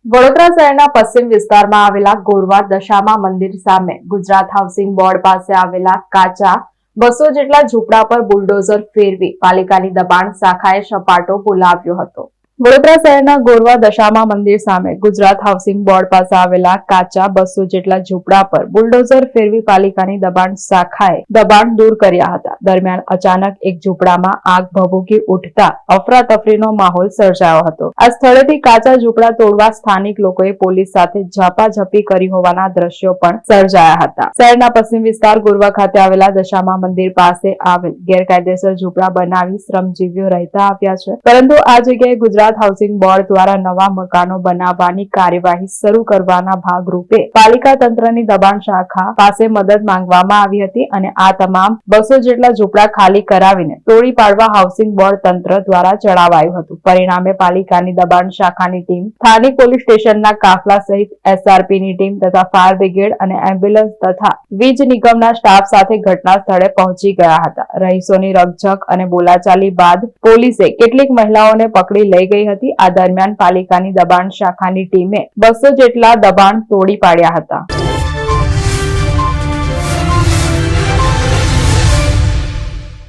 વડોદરા શહેરના પશ્ચિમ વિસ્તારમાં આવેલા ગોરવા દશામા મંદિર સામે ગુજરાત હાઉસિંગ બોર્ડ પાસે આવેલા કાચા 200 જેટલા ઝૂંપડા પર બુલડોઝર ફેરવી પાલિકાની દબાણ શાખાએ સપાટો બોલાવ્યો હતો। વડોદરા શહેરના ગોરવા દશામા મંદિર સામે ગુજરાત હાઉસિંગ બોર્ડ પાસે આવેલા કાચા 200 જેટલા ઝૂંપડા પર બુલડોઝર ફેરવી પાલિકાની દબાણ શાખાએ દબાણ દૂર કર્યા હતા। દરમિયાન અચાનક એક ઝૂંપડામાં આગ ભભૂકી ઉઠતા અફરાતફરીનો માહોલ સર્જાયો હતો। આ સ્થળેથી કાચા ઝૂંપડા તોડવા સ્થાનિક લોકોએ પોલીસ સાથે ઝપાઝપી કરી હોવાના દ્રશ્યો પણ સર્જાયા હતા। શહેરના પશ્ચિમ વિસ્તાર ગોરવા ખાતે આવેલા દશામા મંદિર પાસે આવેલ ગેરકાયદેસર ઝૂંપડા બનાવી શ્રમજીવીઓ રહેતા આવ્યા છે, પરંતુ આ જગ્યાએ ગુજરાત હાઉસિંગ બોર્ડ દ્વારા નવા મકાનો બનાવવાની કાર્યવાહી શરૂ કરવાના ભાગરૂપે પાલિકા તંત્રની દબાણ શાખા પાસે મદદ માંગવામાં આવી હતી અને આ તમામ 200 જેટલા ઝૂંપડા ખાલી કરાવીને તોડી પાડવા હાઉસિંગ બોર્ડ તંત્ર દ્વારા જણાવાયું હતું। પરિણામે પાલિકાની દબાણ શાખાની ટીમ, સ્થાનિક પોલીસ સ્ટેશનના કાફલા સહિત એસઆરપીની ટીમ તથા ફાયર બ્રિગેડ અને એમ્બ્યુલન્સ તથા વીજ નિગમના સ્ટાફ સાથે ઘટના સ્થળે પહોંચી ગયા હતા। રહીશોની રકઝક અને બોલાચાલી બાદ પોલીસે કેટલીક મહિલાઓને પકડી લઈ ગઈ હતી। આ દરમિયાન પાલિકાની દબાણ શાખાની ટીમે 200 જેટલા દબાણ તોડી પાડ્યા હતા।